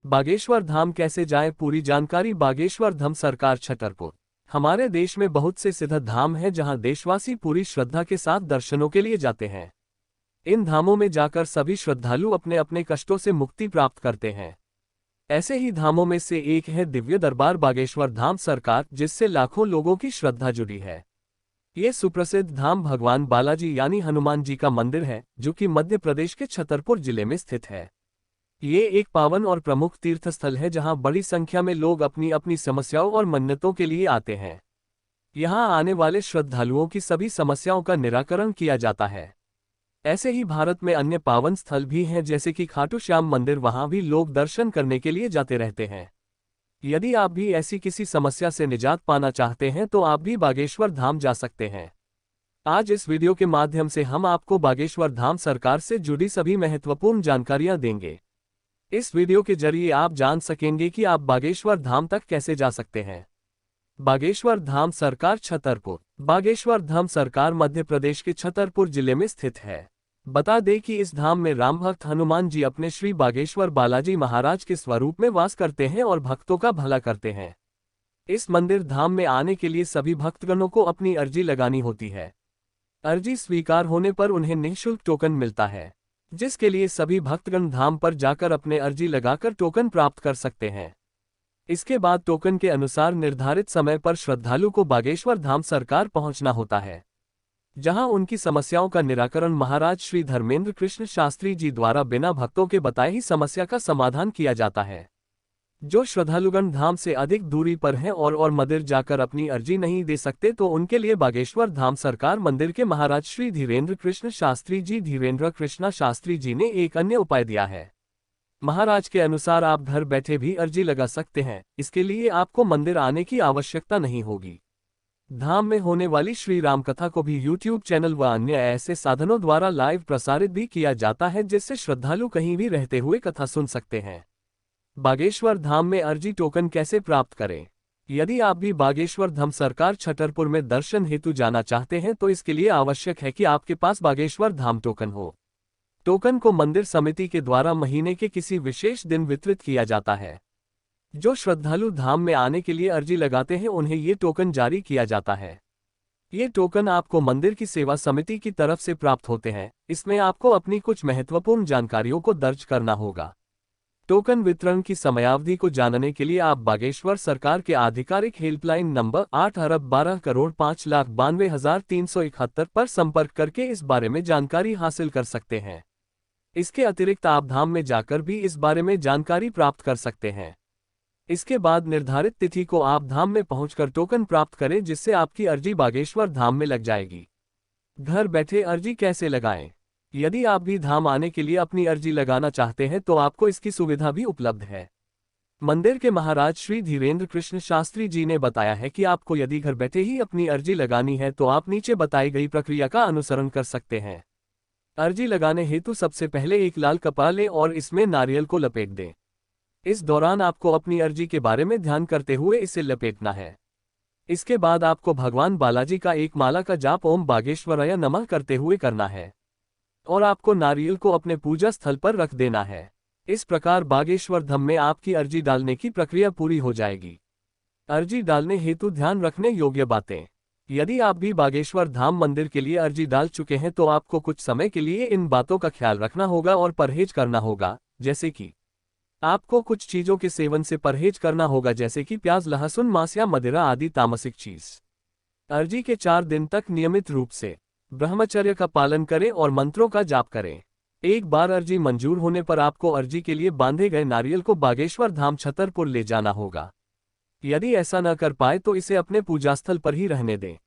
बागेश्वर धाम कैसे जाएं, पूरी जानकारी। बागेश्वर धाम सरकार छतरपुर। हमारे देश में बहुत से सिद्ध धाम हैं जहां देशवासी पूरी श्रद्धा के साथ दर्शनों के लिए जाते हैं। इन धामों में जाकर सभी श्रद्धालु अपने अपने कष्टों से मुक्ति प्राप्त करते हैं। ऐसे ही धामों में से एक है दिव्य दरबार बागेश्वर धाम सरकार, जिससे लाखों लोगों की श्रद्धा जुड़ी है। ये सुप्रसिद्ध धाम भगवान बालाजी यानी हनुमान जी का मंदिर है, जो कि मध्य प्रदेश के छतरपुर जिले में स्थित है। ये एक पावन और प्रमुख तीर्थ स्थल है जहां बड़ी संख्या में लोग अपनी अपनी समस्याओं और मन्नतों के लिए आते हैं। यहां आने वाले श्रद्धालुओं की सभी समस्याओं का निराकरण किया जाता है। ऐसे ही भारत में अन्य पावन स्थल भी हैं, जैसे कि खाटू श्याम मंदिर, वहां भी लोग दर्शन करने के लिए जाते रहते हैं। यदि आप भी ऐसी किसी समस्या से निजात पाना चाहते हैं तो आप भी बागेश्वर धाम जा सकते हैं। आज इस वीडियो के माध्यम से हम आपको बागेश्वर धाम सरकार से जुड़ी सभी महत्वपूर्ण जानकारियां देंगे। इस वीडियो के जरिए आप जान सकेंगे कि आप बागेश्वर धाम तक कैसे जा सकते हैं। बागेश्वर धाम सरकार छतरपुर। बागेश्वर धाम सरकार मध्य प्रदेश के छतरपुर जिले में स्थित है। बता दें कि इस धाम में राम भक्त हनुमान जी अपने श्री बागेश्वर बालाजी महाराज के स्वरूप में वास करते हैं और भक्तों का भला करते हैं। इस मंदिर धाम में आने के लिए सभी भक्तगणों को अपनी अर्जी लगानी होती है। अर्जी स्वीकार होने पर उन्हें निःशुल्क टोकन मिलता है, जिसके लिए सभी भक्तगण धाम पर जाकर अपने अर्जी लगाकर टोकन प्राप्त कर सकते हैं। इसके बाद टोकन के अनुसार निर्धारित समय पर श्रद्धालु को बागेश्वर धाम सरकार पहुंचना होता है, जहां उनकी समस्याओं का निराकरण महाराज श्री धर्मेंद्र कृष्ण शास्त्री जी द्वारा बिना भक्तों के बताए ही समस्या का समाधान किया जाता है। जो श्रद्धालुगण धाम से अधिक दूरी पर हैं और मंदिर जाकर अपनी अर्जी नहीं दे सकते, तो उनके लिए बागेश्वर धाम सरकार मंदिर के महाराज श्री धीरेन्द्र कृष्ण शास्त्री जी धीरेन्द्र कृष्णा शास्त्री जी ने एक अन्य उपाय दिया है। महाराज के अनुसार आप घर बैठे भी अर्जी लगा सकते हैं। इसके लिए आपको मंदिर आने की आवश्यकता नहीं होगी। धाम में होने वाली श्री राम कथा को भी यूट्यूब चैनल व अन्य ऐसे साधनों द्वारा लाइव प्रसारित भी किया जाता है, जिससे श्रद्धालु कहीं भी रहते हुए कथा सुन सकते हैं। बागेश्वर धाम में अर्जी टोकन कैसे प्राप्त करें। यदि आप भी बागेश्वर धाम सरकार छतरपुर में दर्शन हेतु जाना चाहते हैं तो इसके लिए आवश्यक है कि आपके पास बागेश्वर धाम टोकन हो। टोकन को मंदिर समिति के द्वारा महीने के किसी विशेष दिन वितरित किया जाता है। जो श्रद्धालु धाम में आने के लिए अर्जी लगाते हैं उन्हें ये टोकन जारी किया जाता है। ये टोकन आपको मंदिर की सेवा समिति की तरफ से प्राप्त होते हैं। इसमें आपको अपनी कुछ महत्वपूर्ण जानकारियों को दर्ज करना होगा। टोकन वितरण की समयावधि को जानने के लिए आप बागेश्वर सरकार के आधिकारिक हेल्पलाइन नंबर 8,12,05,92,371 पर संपर्क करके इस बारे में जानकारी हासिल कर सकते हैं। इसके अतिरिक्त आप धाम में जाकर भी इस बारे में जानकारी प्राप्त कर सकते हैं। इसके बाद निर्धारित तिथि को आप धाम में पहुंचकर टोकन प्राप्त करें, जिससे आपकी अर्जी बागेश्वर धाम में लग जाएगी। घर बैठे अर्जी कैसे लगाएं। यदि आप भी धाम आने के लिए अपनी अर्जी लगाना चाहते हैं तो आपको इसकी सुविधा भी उपलब्ध है। मंदिर के महाराज श्री धीरेन्द्र कृष्ण शास्त्री जी ने बताया है कि आपको यदि घर बैठे ही अपनी अर्जी लगानी है तो आप नीचे बताई गई प्रक्रिया का अनुसरण कर सकते हैं। अर्जी लगाने हेतु सबसे पहले एक लाल कपड़ा लें और इसमें नारियल को लपेट दें। इस दौरान आपको अपनी अर्जी के बारे में ध्यान करते हुए इसे लपेटना है। इसके बाद आपको भगवान बालाजी का एक माला का जाप ओम बागेश्वराय नमः करते हुए करना है और आपको नारियल को अपने पूजा स्थल पर रख देना है। इस प्रकार बागेश्वर धाम में आपकी अर्जी डालने की प्रक्रिया पूरी हो जाएगी। अर्जी डालने हेतु ध्यान रखने योग्य बातें। यदि आप भी बागेश्वर धाम मंदिर के लिए अर्जी डाल चुके हैं तो आपको कुछ समय के लिए इन बातों का ख्याल रखना होगा और परहेज करना होगा, जैसे कि आपको कुछ चीजों के सेवन से परहेज करना होगा, जैसे कि प्याज, लहसुन, मांस या मदिरा आदि तामसिक चीज। अर्जी के 4 दिन तक नियमित रूप से ब्रह्मचर्य का पालन करें और मंत्रों का जाप करें। एक बार अर्जी मंजूर होने पर आपको अर्जी के लिए बांधे गए नारियल को बागेश्वर धाम छतरपुर ले जाना होगा। यदि ऐसा न कर पाए तो इसे अपने पूजास्थल पर ही रहने दें।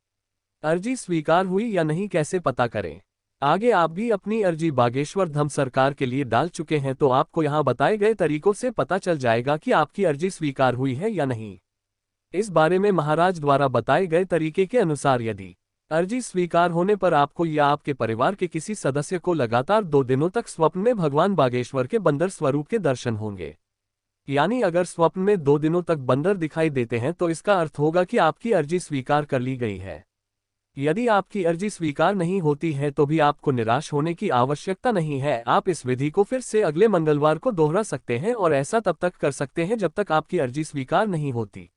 अर्जी स्वीकार हुई या नहीं कैसे पता करें। आगे आप भी अपनी अर्जी बागेश्वर धाम सरकार के लिए डाल चुके हैं तो आपको यहाँ बताए गए तरीकों से पता चल जाएगा कि आपकी अर्जी स्वीकार हुई है या नहीं। इस बारे में महाराज द्वारा बताए गए तरीके के अनुसार यदि अर्जी स्वीकार होने पर आपको या आपके परिवार के किसी सदस्य को लगातार 2 दिनों तक स्वप्न में भगवान बागेश्वर के बंदर स्वरूप के दर्शन होंगे। यानी अगर स्वप्न में 2 दिनों तक बंदर दिखाई देते हैं तो इसका अर्थ होगा कि आपकी अर्जी स्वीकार कर ली गई है। यदि आपकी अर्जी स्वीकार नहीं होती है तो भी आपको निराश होने की आवश्यकता नहीं है। आप इस विधि को फिर से अगले मंगलवार को दोहरा सकते हैं और ऐसा तब तक कर सकते हैं जब तक आपकी अर्जी स्वीकार नहीं होती।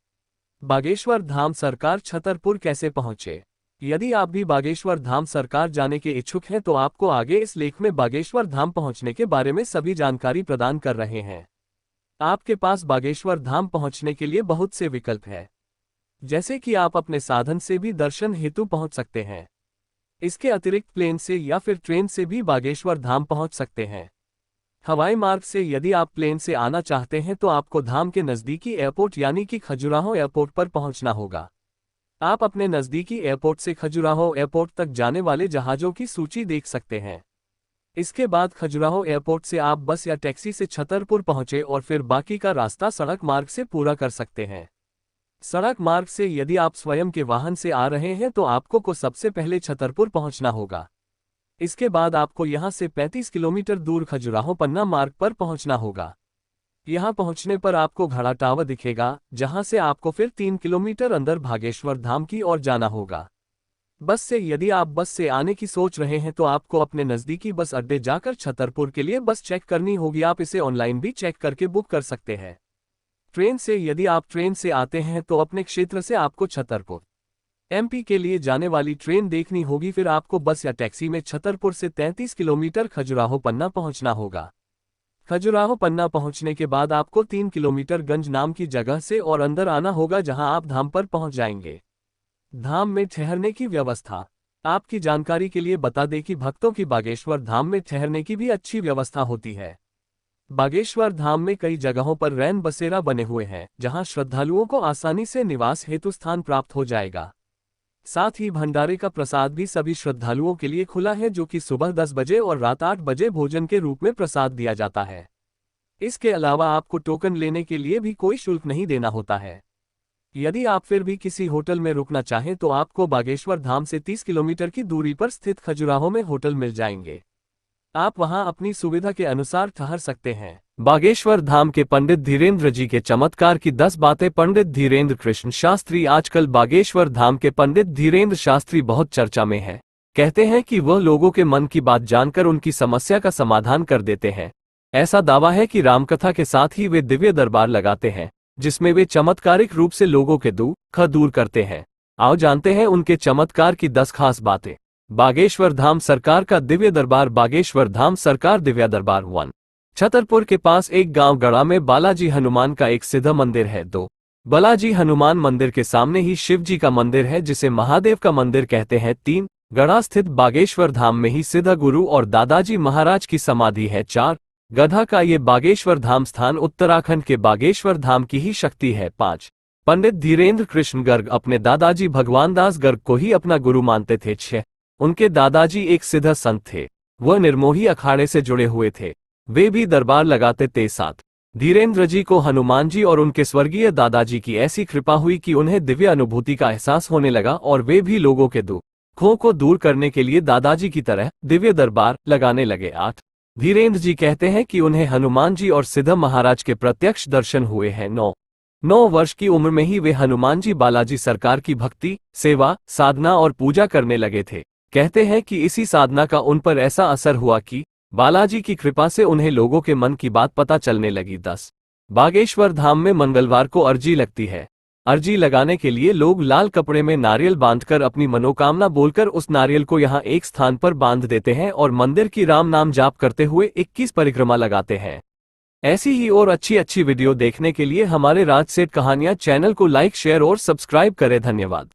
बागेश्वर धाम सरकार छतरपुर कैसे पहुंचे? यदि आप भी बागेश्वर धाम सरकार जाने के इच्छुक हैं तो आपको आगे इस लेख में बागेश्वर धाम पहुंचने के बारे में सभी जानकारी प्रदान कर रहे हैं। आपके पास बागेश्वर धाम पहुंचने के लिए बहुत से विकल्प हैं, जैसे कि आप अपने साधन से भी दर्शन हेतु पहुंच सकते हैं। इसके अतिरिक्त प्लेन से या फिर ट्रेन से भी बागेश्वर धाम पहुंच सकते हैं। हवाई मार्ग से यदि आप प्लेन से आना चाहते हैं तो आपको धाम के नज़दीकी एयरपोर्ट यानी कि खजुराहो एयरपोर्ट पर पहुंचना होगा। आप अपने नज़दीकी एयरपोर्ट से खजुराहो एयरपोर्ट तक जाने वाले जहाज़ों की सूची देख सकते हैं। इसके बाद खजुराहो एयरपोर्ट से आप बस या टैक्सी से छतरपुर पहुंचे और फिर बाकी का रास्ता सड़क मार्ग से पूरा कर सकते हैं। सड़क मार्ग से यदि आप स्वयं के वाहन से आ रहे हैं तो आपको सबसे पहले छतरपुर पहुंचना होगा। इसके बाद आपको यहां से 35 किलोमीटर दूर खजुराहो पन्ना मार्ग पर पहुंचना होगा। यहां पहुंचने पर आपको घड़ा टावर दिखेगा, जहां से आपको फिर 3 किलोमीटर अंदर बागेश्वर धाम की ओर जाना होगा। बस से यदि आप बस से आने की सोच रहे हैं तो आपको अपने नज़दीकी बस अड्डे जाकर छतरपुर के लिए बस चेक करनी होगी। आप इसे ऑनलाइन भी चेक करके बुक कर सकते हैं। ट्रेन से यदि आप ट्रेन से आते हैं तो अपने क्षेत्र से आपको छतरपुर एमपी के लिए जाने वाली ट्रेन देखनी होगी। फिर आपको बस या टैक्सी में छतरपुर से 33 किलोमीटर खजुराहो पन्ना पहुंचना होगा। खजुराहो पन्ना पहुंचने के बाद आपको 3 किलोमीटर गंज नाम की जगह से और अंदर आना होगा, जहां आप धाम पर पहुंच जाएंगे। धाम में ठहरने की व्यवस्था। आपकी जानकारी के लिए बता दें कि भक्तों की बागेश्वर धाम में ठहरने की भी अच्छी व्यवस्था होती है। बागेश्वर धाम में कई जगहों पर रैन बसेरा बने हुए हैं, जहां श्रद्धालुओं को आसानी से निवास हेतु स्थान प्राप्त हो जाएगा। साथ ही भंडारे का प्रसाद भी सभी श्रद्धालुओं के लिए खुला है, जो कि सुबह 10 बजे और रात 8 बजे भोजन के रूप में प्रसाद दिया जाता है। इसके अलावा आपको टोकन लेने के लिए भी कोई शुल्क नहीं देना होता है। यदि आप फिर भी किसी होटल में रुकना चाहें तो आपको बागेश्वर धाम से 30 किलोमीटर की दूरी पर स्थित खजुराहो में होटल मिल जाएंगे। आप वहां अपनी सुविधा के अनुसार ठहर सकते हैं। बागेश्वर धाम के पंडित धीरेन्द्र जी के चमत्कार की 10 बातें। पंडित धीरेन्द्र कृष्ण शास्त्री। आजकल बागेश्वर धाम के पंडित धीरेन्द्र शास्त्री बहुत चर्चा में है। कहते हैं कि वह लोगों के मन की बात जानकर उनकी समस्या का समाधान कर देते हैं। ऐसा दावा है कि रामकथा के साथ ही वे दिव्य दरबार लगाते हैं, जिसमें वे चमत्कारिक रूप से लोगों के दुख दूर करते हैं। आओ जानते हैं उनके चमत्कार की 10 खास बातें। बागेश्वर धाम सरकार का दिव्य दरबार। बागेश्वर धाम सरकार दिव्य दरबार 1। छतरपुर के पास एक गांव गड़ा में बालाजी हनुमान का एक सिद्ध मंदिर है। 2। बालाजी हनुमान मंदिर के सामने ही शिव जी का मंदिर है, जिसे महादेव का मंदिर कहते हैं। 3। गड़ा स्थित बागेश्वर धाम में ही सिद्ध गुरु और दादाजी महाराज की समाधि है। 4। गधा का ये बागेश्वर धाम स्थान उत्तराखंड के बागेश्वर धाम की ही शक्ति है। 5। पंडित धीरेन्द्र कृष्ण गर्ग अपने दादाजी भगवान दास गर्ग को ही अपना गुरु मानते थे। 6। उनके दादाजी एक सिद्ध संत थे, वह निर्मोही अखाड़े से जुड़े हुए थे, वे भी दरबार लगाते थे। 7। धीरेन्द्र जी को हनुमान जी और उनके स्वर्गीय दादाजी की ऐसी कृपा हुई कि उन्हें दिव्य अनुभूति का एहसास होने लगा और वे भी लोगों के दुखों को दूर करने के लिए दादाजी की तरह दिव्य दरबार लगाने लगे। 8। धीरेन्द्र जी कहते हैं कि उन्हें हनुमान जी और सिद्ध महाराज के प्रत्यक्ष दर्शन हुए हैं। 9 वर्ष की उम्र में ही वे हनुमान जी बालाजी सरकार की भक्ति, सेवा, साधना और पूजा करने लगे थे। कहते हैं कि इसी साधना का उन पर ऐसा असर हुआ कि बालाजी की कृपा से उन्हें लोगों के मन की बात पता चलने लगी। 10। बागेश्वर धाम में मंगलवार को अर्जी लगती है। अर्जी लगाने के लिए लोग लाल कपड़े में नारियल बांधकर अपनी मनोकामना बोलकर उस नारियल को यहाँ एक स्थान पर बांध देते हैं और मंदिर की राम नाम जाप करते हुए 21 परिक्रमा लगाते हैं। ऐसी ही और अच्छी वीडियो देखने के लिए हमारे राज सेठ कहानियां चैनल को लाइक, शेयर और सब्सक्राइब करें। धन्यवाद।